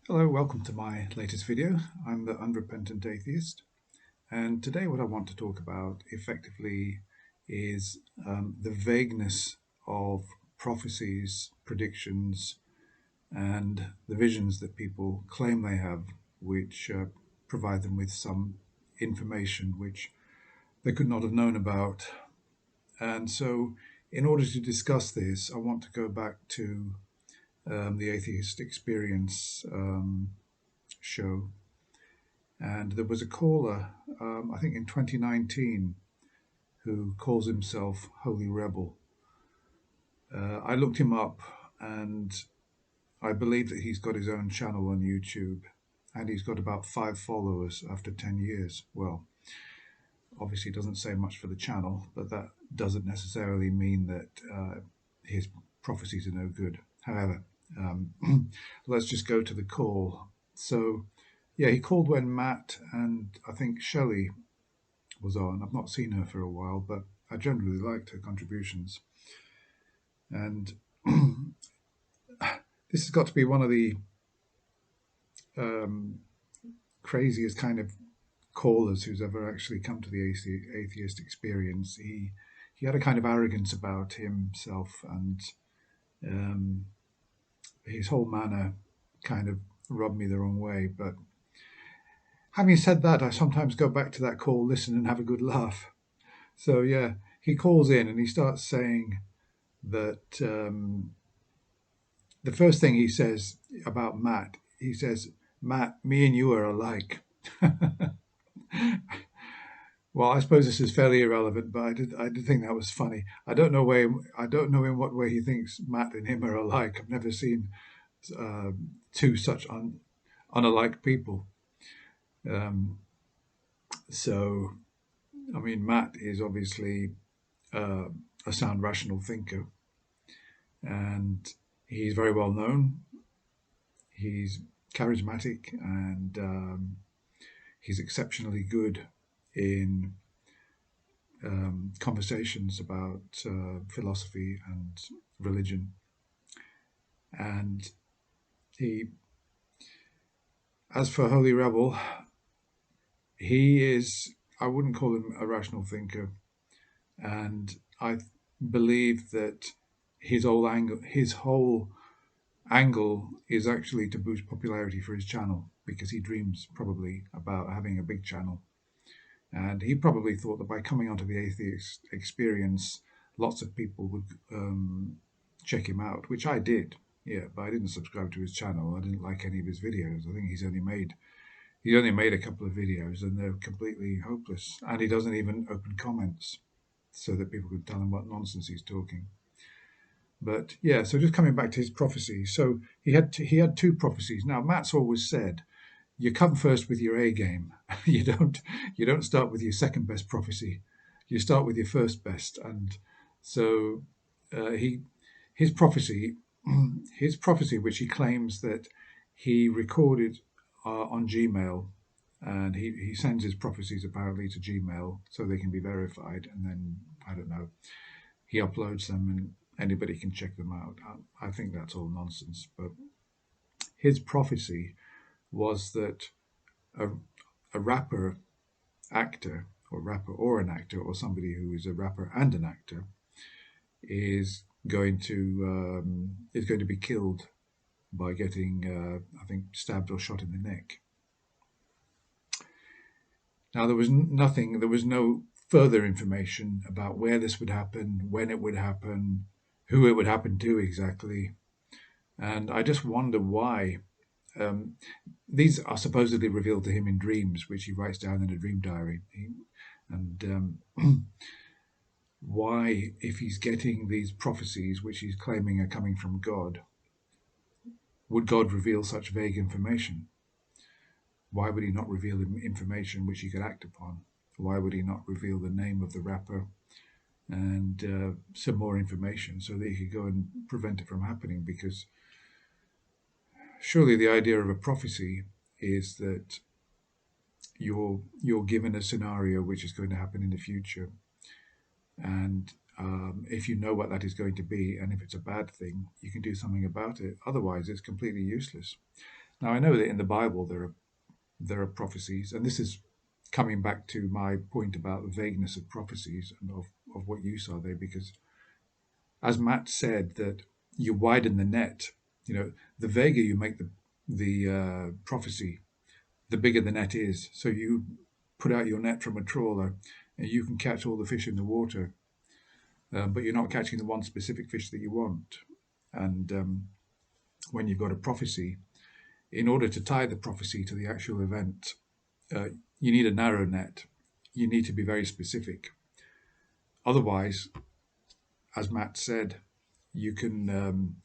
Hello, welcome to my latest video. I'm the Unrepentant Atheist, and today what I want to talk about effectively is the vagueness of prophecies, predictions, and the visions that people claim they have, which provide them with some information which they could not have known about. And so, in order to discuss this, I want to go back to the Atheist Experience show. And there was a caller, I think in 2019, who calls himself Holy Rebel. I looked him up and I believe that he's got his own channel on YouTube and he's got about 5 followers after 10 years. Well, obviously, it doesn't say much for the channel, but that doesn't necessarily mean that his prophecies are no good. However, let's just go to the call. So, yeah, he called when Matt and I think Shelley was on. I've not seen her for a while, but I generally liked her contributions. And this has got to be one of the um, craziest kind of callers who's ever actually come to the atheist experience. He had a kind of arrogance about himself, and um, his whole manner kind of rubbed me the wrong way. But having said that, I sometimes go back to that call, listen, and have a good laugh. So yeah, he calls in and he starts saying that the first thing he says about Matt, he says, "Matt, me and you are alike." Well, I suppose this is fairly irrelevant, but I did think that was funny. I don't know in what way he thinks Matt and him are alike. I've never seen two such unalike people. Um, so, I mean, Matt is obviously uh, a sound, rational thinker, and he's very well known. He's charismatic, and he's exceptionally good in conversations about philosophy and religion. And he, as for Holy Rebel, he is, I wouldn't call him a rational thinker. And I believe that his whole angle is actually to boost popularity for his channel because he dreams probably about having a big channel. And he probably thought that by coming onto the Atheist Experience, lots of people would check him out, which I did. Yeah, but I didn't subscribe to his channel. I didn't like any of his videos. I think he only made a couple of videos, and they're completely hopeless. And he doesn't even open comments so that people can tell him what nonsense he's talking. But yeah, so just coming back to his prophecy. So he had two prophecies. Now Matt's always said you come first with your A game. You don't start with your second best prophecy. You start with your first best. And so he his prophecy his prophecy, which he claims that he recorded on Gmail, and he sends his prophecies apparently to Gmail so they can be verified, and then I don't know, he uploads them and anybody can check them out. I think that's all nonsense. But his prophecy was that a, a rapper actor or an actor or somebody who is a rapper and an actor is going to be killed by getting I think stabbed or shot in the neck. Now there was no further information about where this would happen, when it would happen, who it would happen to exactly, and I just wonder why. Um, these are supposedly revealed to him in dreams, which he writes down in a dream diary. And why, if he's getting these prophecies, which he's claiming are coming from God, would God reveal such vague information? Why would he not reveal information which he could act upon? Why would he not reveal the name of the rapper and some more information so that he could go and prevent it from happening? Because surely the idea of a prophecy is that you're given a scenario which is going to happen in the future, and if you know what that is going to be, and if it's a bad thing, you can do something about it. Otherwise, it's completely useless. Now I know that in the Bible there are prophecies, and this is coming back to my point about the vagueness of prophecies and of what use are they, because as Matt said, that you widen the net. The vaguer you make the prophecy, the bigger the net is. So you put out your net from a trawler, and you can catch all the fish in the water, but you're not catching the one specific fish that you want. And when you've got a prophecy, in order to tie the prophecy to the actual event, uh, you need a narrow net. You need to be very specific. Otherwise, as Matt said, you can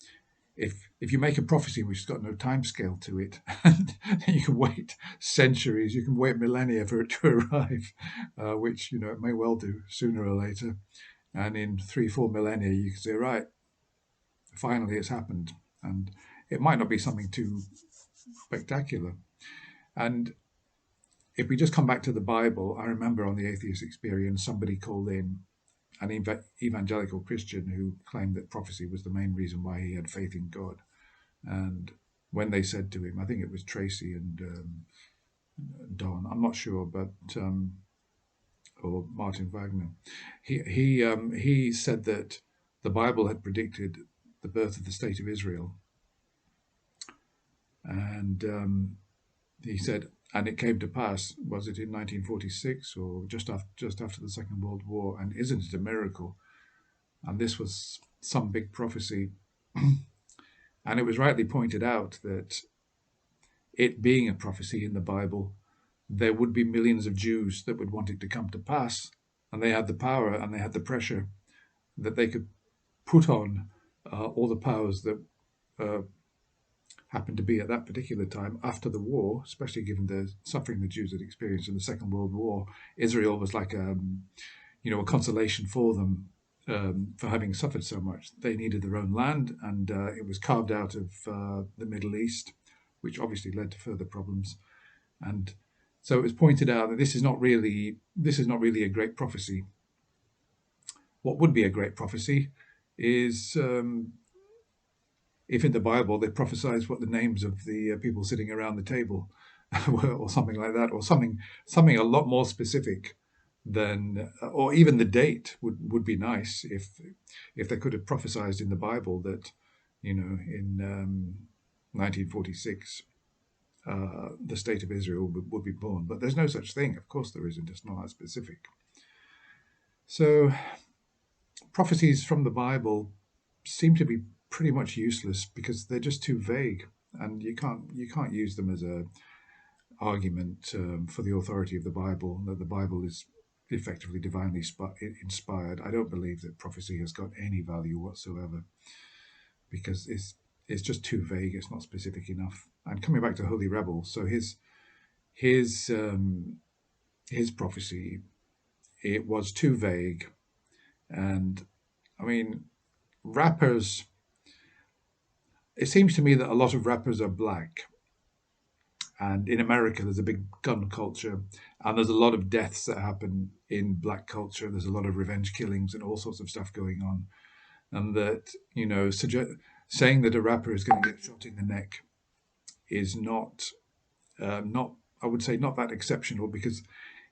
if you make a prophecy which has got no time scale to it, you can wait centuries, you can wait millennia for it to arrive, which it may well do sooner or later. And in 3-4 millennia, you can say, right, finally it's happened, and it might not be something too spectacular. And if we just come back to the Bible, I remember on the Atheist Experience, somebody called in, an evangelical Christian, who claimed that prophecy was the main reason why he had faith in God. And when they said to him, I think it was Tracy and Don, I'm not sure, but or Martin Wagner, he said that the Bible had predicted the birth of the state of Israel, and he said, and it came to pass. Was it in 1946 or just after the Second World War? And isn't it a miracle? And this was some big prophecy. And it was rightly pointed out that, it being a prophecy in the Bible, there would be millions of Jews that would want it to come to pass. And they had the power and they had the pressure that they could put on all the powers that uh, happened to be at that particular time after the war, especially given the suffering the Jews had experienced in the Second World War. Israel was like a consolation for them, for having suffered so much. They needed their own land, and it was carved out of the Middle East, which obviously led to further problems. And so it was pointed out that this is not really a great prophecy. What would be a great prophecy is, if in the Bible they prophesied what the names of the people sitting around the table were, or something like that, or something a lot more specific than, or even the date would be nice, if they could have prophesied in the Bible that, in 1946 the state of Israel would be born. But there's no such thing. Of course there isn't. It's not that specific. So prophecies from the Bible seem to be pretty much useless because they're just too vague, and you can't use them as a argument for the authority of the Bible, that the Bible is effectively divinely inspired. I don't believe that prophecy has got any value whatsoever because it's just too vague. It's not specific enough. And coming back to Holy Rebel, so his prophecy, it was too vague. And I mean, rappers, it seems to me that a lot of rappers are black. And in America, there's a big gun culture, and there's a lot of deaths that happen in black culture. There's a lot of revenge killings and all sorts of stuff going on. And that, saying that a rapper is going to get shot in the neck is not, I would say, not that exceptional, because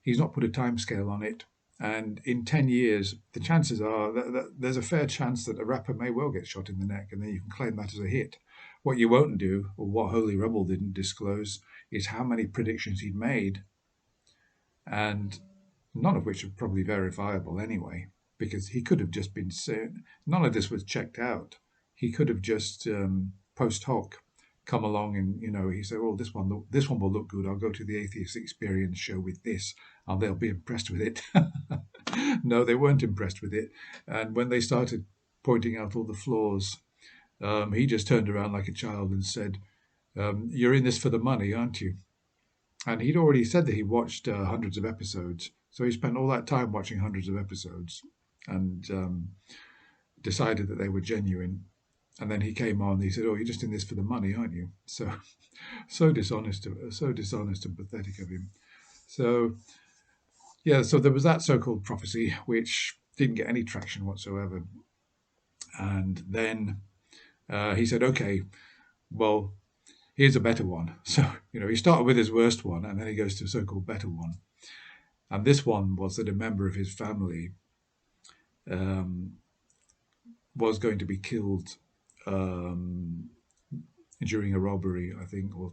he's not put a time scale on it. And in 10 years, the chances are that there's a fair chance that a rapper may well get shot in the neck, and then you can claim that as a hit. What you won't do, or what Holy Rebel didn't disclose, is how many predictions he'd made, and none of which are probably verifiable anyway, because he could have just been saying, none of this was checked out. He could have just post hoc come along and he said, "Oh, this one will look good. I'll go to the Atheist Experience show with this, and they'll be impressed with it." No, they weren't impressed with it, and when they started pointing out all the flaws, he just turned around like a child and said, "You're in this for the money, aren't you?" And he'd already said that he watched hundreds of episodes, so he spent all that time watching hundreds of episodes, and decided that they were genuine. And then he came on. And he said, "Oh, you're just in this for the money, aren't you?" So, so dishonest and pathetic of him. So, yeah. So there was that so-called prophecy, which didn't get any traction whatsoever. And then he said, "Okay, well, here's a better one. So, he started with his worst one, and then he goes to a so-called better one. And this one was that a member of his family um, was going to be killed um, during a robbery, I think, or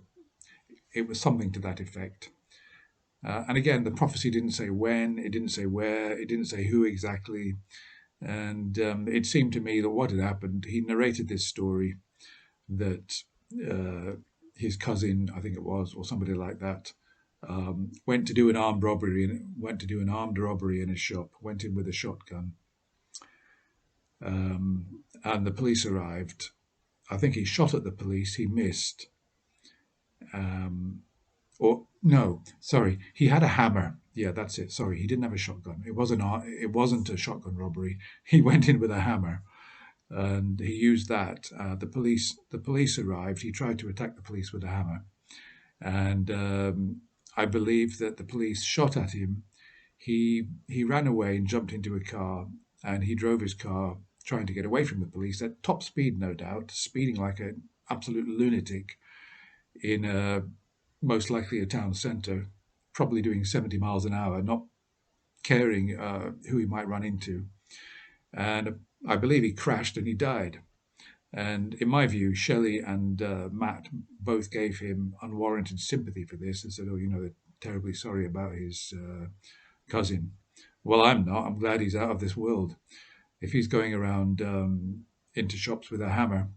it was something to that effect. And again, the prophecy didn't say when, it didn't say where, it didn't say who exactly. And it seemed to me that what had happened, he narrated this story that his cousin, I think it was, or somebody like that, went to do an armed robbery in a shop, went in with a shotgun, and the police arrived. I think he shot at the police. He missed. Or no, sorry, he had a hammer. Yeah, that's it. Sorry, he didn't have a shotgun. It wasn't a shotgun robbery. He went in with a hammer, and he used that. The police arrived. He tried to attack the police with a hammer, and I believe that the police shot at him. He ran away and jumped into a car, and he drove his car trying to get away from the police at top speed, no doubt, speeding like an absolute lunatic in most likely a town centre, probably doing 70 miles an hour, not caring who he might run into. And I believe he crashed and he died. And in my view, Shelley and Matt both gave him unwarranted sympathy for this and said, oh, they're terribly sorry about his cousin. Well, I'm not. I'm glad he's out of this world. If he's going around into shops with a hammer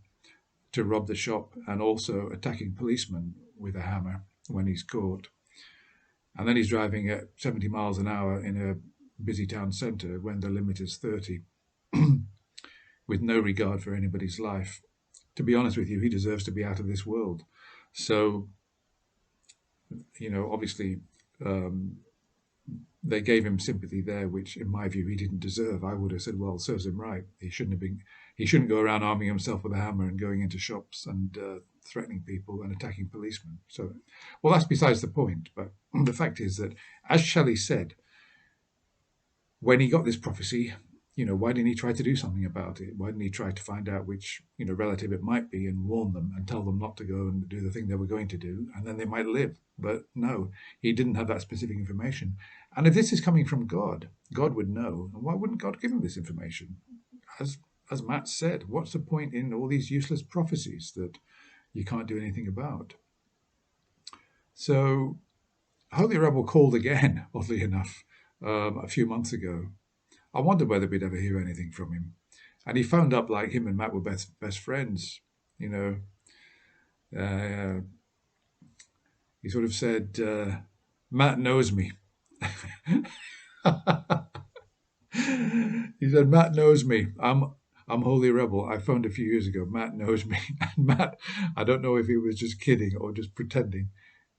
to rob the shop and also attacking policemen with a hammer when he's caught, and then he's driving at 70 miles an hour in a busy town centre when the limit is 30, with no regard for anybody's life. To be honest with you, he deserves to be out of this world. So, obviously, um, they gave him sympathy there, which, in my view, he didn't deserve. I would have said, "Well, serves him right. He shouldn't go around arming himself with a hammer and going into shops and threatening people and attacking policemen." So, well, that's besides the point. But the fact is that, as Shelley said, when he got this prophecy, why didn't he try to do something about it? Why didn't he try to find out which, relative it might be and warn them and tell them not to go and do the thing they were going to do, and then they might live? But no, he didn't have that specific information. And if this is coming from God, God would know. And why wouldn't God give him this information? As Matt said, what's the point in all these useless prophecies that you can't do anything about? So Holy Rebel called again, oddly enough, a few months ago. I wondered whether we'd ever hear anything from him. And he phoned up like him and Matt were best friends. You know, he sort of said, Matt knows me. He said, Matt knows me. I'm Holy Rebel. I phoned a few years ago. Matt knows me. And Matt, I don't know if he was just kidding or just pretending.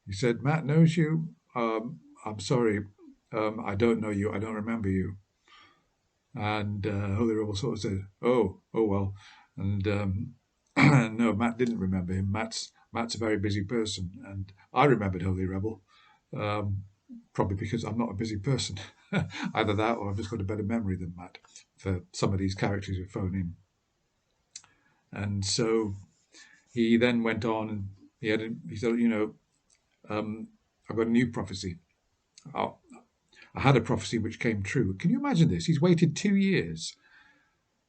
He said, Matt knows you. I'm sorry. I don't know you. I don't remember you. And Holy Rebel sort of said, oh well. And no, Matt didn't remember him. Matt's a very busy person. And I remembered Holy Rebel, probably because I'm not a busy person. Either that or I've just got a better memory than Matt for some of these characters who phone in. And so he then went on and he said, I've got a new prophecy. I had a prophecy which came true. Can you imagine this? He's waited 2 years.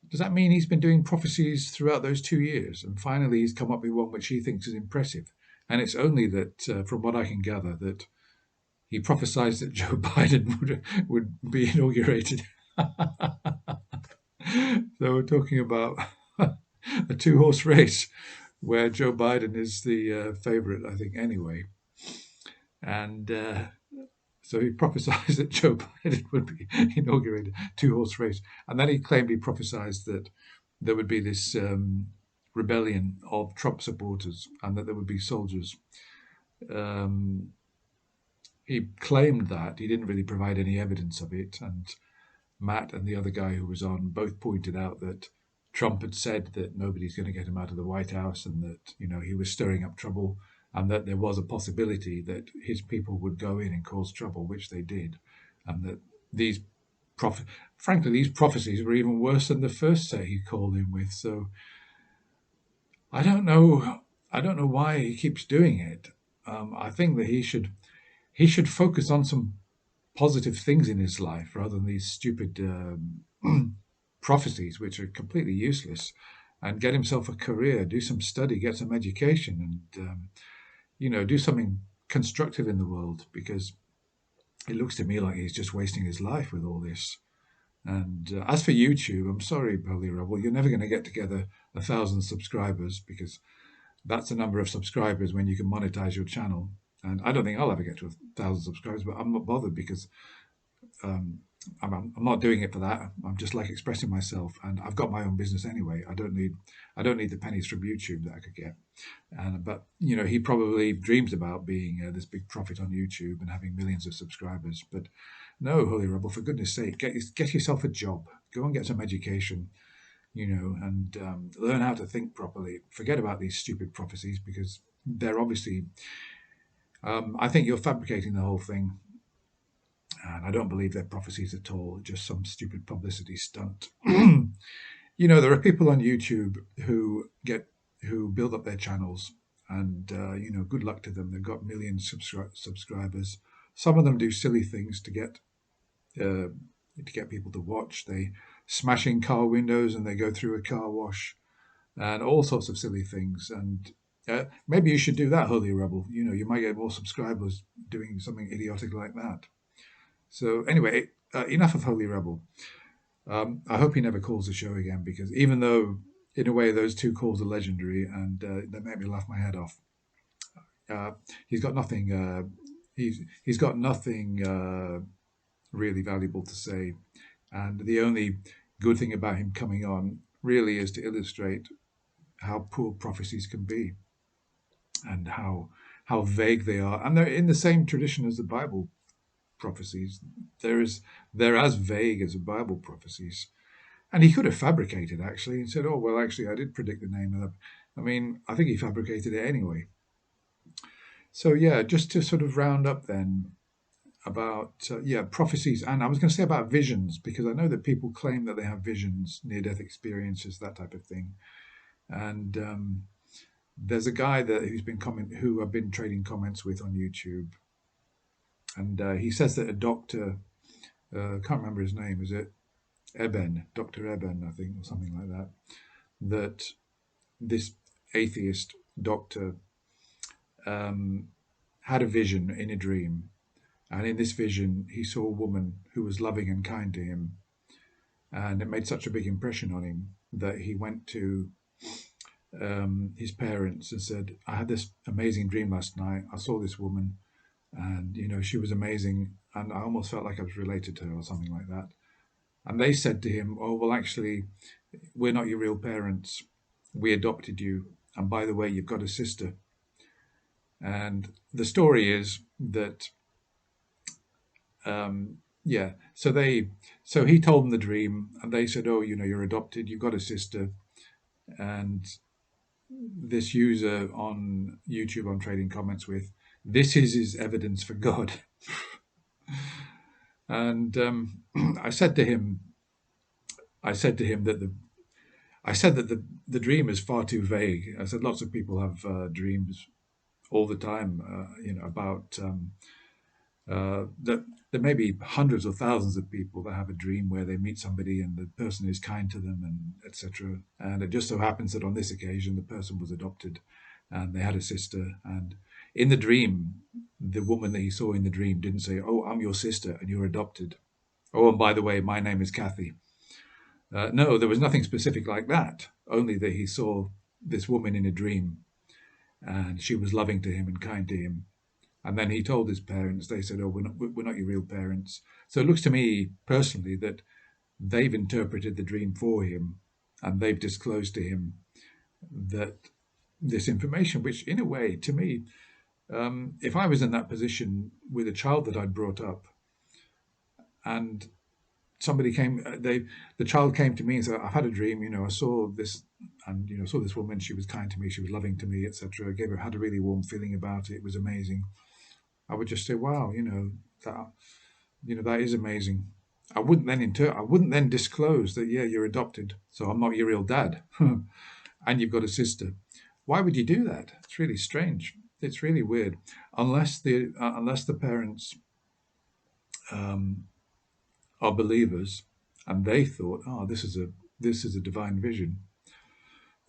Does that mean he's been doing prophecies throughout those 2 years? And finally, he's come up with one which he thinks is impressive. And it's only that, from what I can gather, that he prophesied that Joe Biden would be inaugurated. So we're talking about a two-horse race where Joe Biden is the favorite, I think, anyway. And so he prophesied that Joe Biden would be inaugurated, two-horse race. And then he claimed he prophesied that there would be this rebellion of Trump supporters and that there would be soldiers. He claimed that. He didn't really provide any evidence of it. And Matt and the other guy who was on both pointed out that Trump had said that nobody's going to get him out of the White House and that, he was stirring up trouble and that there was a possibility that his people would go in and cause trouble, which they did. And that these prophecies were even worse than the first set he called in with. So I don't know I don't know why he keeps doing it. I think that he should focus on some positive things in his life rather than these stupid prophecies, which are completely useless, and get himself a career, do some study, get some education, and do something constructive in the world. Because it looks to me like he's just wasting his life with all this. And as for YouTube, I'm sorry, Holy Rebel, you're never going to get together 1,000 subscribers, because that's the number of subscribers when you can monetize your channel. And I don't think I'll ever get to 1,000 subscribers, but I'm not bothered, because um, I'm not doing it for that. I'm just like expressing myself, and I've got my own business anyway. I don't need the pennies from YouTube that I could get. But he probably dreams about being this big prophet on YouTube and having millions of subscribers. But no, Holy Rebel, for goodness sake, get yourself a job. Go and get some education, and learn how to think properly. Forget about these stupid prophecies, because they're obviously. I think you're fabricating the whole thing, and I don't believe they're prophecies at all. Just some stupid publicity stunt. There are people on YouTube who build up their channels, and good luck to them. They've got millions of subscribers. Some of them do silly things uh, to get people to watch. They smash in car windows and they go through a car wash and all sorts of silly things. And maybe you should do that, Holy Rebel. You might get more subscribers doing something idiotic like that. So anyway, enough of Holy Rebel. I hope he never calls the show again, because even though, in a way, those two calls are legendary and they make me laugh my head off, uh, he's got nothing. He's got nothing really valuable to say, and the only good thing about him coming on really is to illustrate how poor prophecies can be, and how vague they are, and they're in the same tradition as the Bible prophecies. They're as vague as the Bible prophecies. And he could have fabricated, actually, and said, "Oh, well, actually, I did predict the name of that." I mean, I think he fabricated it anyway. So yeah, just to sort of round up then about prophecies, and I was going to say about visions, because I know that people claim that they have visions, near-death experiences, that type of thing. And there's a guy who I've been trading comments with on YouTube, and he says that a doctor, I can't remember his name, is it Dr. Eben, I think, or something like that, that this atheist doctor um, had a vision in a dream. And in this vision, he saw a woman who was loving and kind to him. And it made such a big impression on him that he went to his parents and said, "I had this amazing dream last night. I saw this woman, and she was amazing. And I almost felt like I was related to her," or something like that. And they said to him, "Oh, well, actually, we're not your real parents. We adopted you. And by the way, you've got a sister." And the story is that, yeah, so he told them the dream, and they said, "Oh, you're adopted. You've got a sister." And this user on YouTube I'm trading comments with, this is his evidence for God. And I said to him, that the dream is far too vague. I said lots of people have dreams all the time, about that there may be hundreds or thousands of people that have a dream where they meet somebody and the person is kind to them, and etc. And it just so happens that on this occasion the person was adopted, and they had a sister. And in the dream, the woman that he saw in the dream didn't say, "Oh, I'm your sister and you're adopted. Oh, and by the way, my name is Kathy." No, there was nothing specific like that. Only that he saw this woman in a dream, and she was loving to him and kind to him. And then he told his parents. They said, "Oh, we're not your real parents." So it looks to me personally that they've interpreted the dream for him, and they've disclosed to him that this information, which in a way, to me, if I was in that position with a child that I'd brought up, and somebody came, the child came to me and said, "I've had a dream. I saw this, and saw this woman. She was kind to me. She was loving to me, etc. Had a really warm feeling about it. It was amazing." I would just say, "Wow, that that is amazing." I wouldn't then disclose that, yeah, you're adopted, so I'm not your real dad, and you've got a sister. why would you do that? It's really strange. It's really weird. Unless the parents um, are believers, and they thought, oh, this is a divine vision,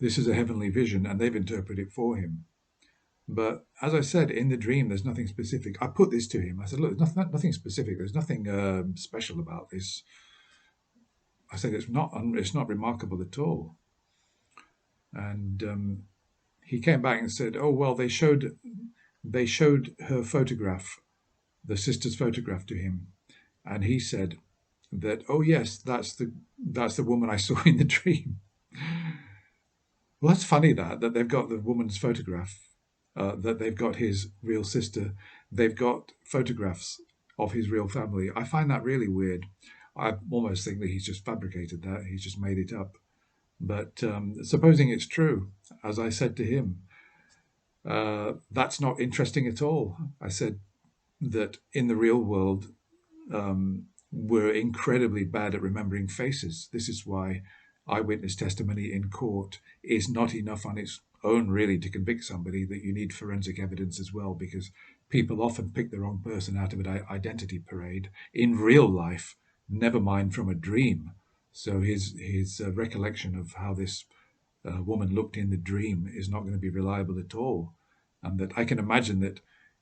this is a heavenly vision, and they've interpreted it for him. But as I said, in the dream, there's nothing specific. I put this to him. I said, look, there's nothing specific. There's nothing special about this. I said, it's not remarkable at all. And he came back and said, oh well, they showed her photograph, the sister's photograph, to him, and he said that, oh yes, that's the woman I saw in the dream. Well, that's funny that they've got the woman's photograph, that they've got his real sister, they've got photographs of his real family. I find that really weird. I almost think that he's just fabricated that. He's just made it up. But supposing it's true, as I said to him, that's not interesting at all. I said that in the real world, we're incredibly bad at remembering faces. This is why eyewitness testimony in court is not enough on its own, really, to convict somebody, that you need forensic evidence as well, because people often pick the wrong person out of an identity parade in real life, never mind from a dream. So his recollection of how this woman looked in the dream is not going to be reliable at all. And that I can imagine that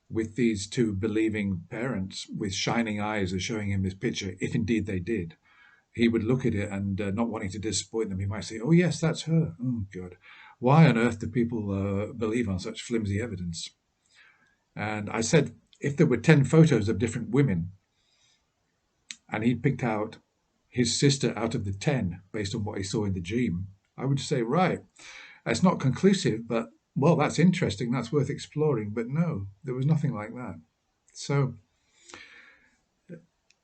with these two believing parents with shining eyes are showing him this picture, if indeed they did, he would look at it and not wanting to disappoint them, he might say, oh yes, that's her. Oh God, why on earth do people believe on such flimsy evidence? And I said, if there were 10 photos of different women and he picked out his sister out of the 10 based on what he saw in the dream, I would say, right, it's not conclusive, but well, that's interesting, that's worth exploring. But no, there was nothing like that. So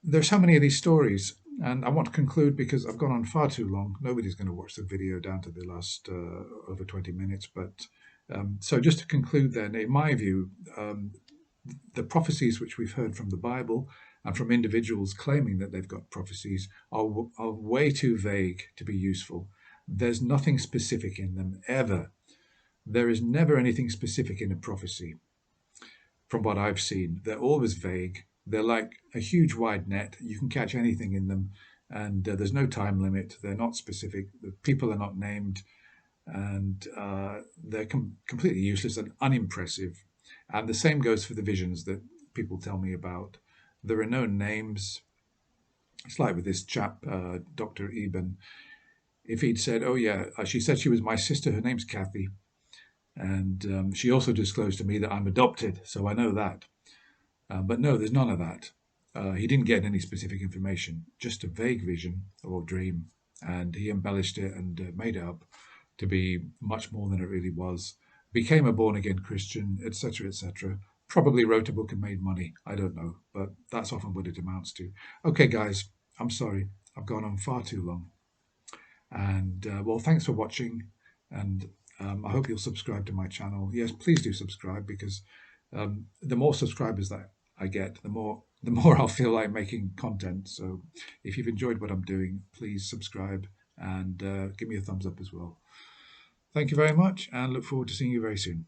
there's so many of these stories, and I want to conclude because I've gone on far too long. Nobody's going to watch the video down to the last over 20 minutes. But so just to conclude then, in my view, the prophecies which we've heard from the Bible and from individuals claiming that they've got prophecies are way too vague to be useful. There's nothing specific in them, ever. There is never anything specific in a prophecy. From what I've seen, they're always vague. They're like a huge wide net. You can catch anything in them, and there's no time limit. They're not specific. The people are not named, and they're completely useless and unimpressive. And the same goes for the visions that people tell me about. There are no names. It's like with this chap, Dr. Eben. If he'd said, oh yeah, she said she was my sister, her name's Kathy, and she also disclosed to me that I'm adopted, so I know that. But no, there's none of that. He didn't get any specific information, just a vague vision or dream, and he embellished it and made it up to be much more than it really was. Became a born-again Christian, etc., etc. Probably wrote a book and made money. I don't know, but that's often what it amounts to. Okay, guys, I'm sorry. I've gone on far too long. And well, thanks for watching, and I hope you'll subscribe to my channel. Yes, please do subscribe, because the more subscribers that I get, the more I'll feel like making content. So if you've enjoyed what I'm doing, please subscribe and give me a thumbs up as well. Thank you very much, and look forward to seeing you very soon.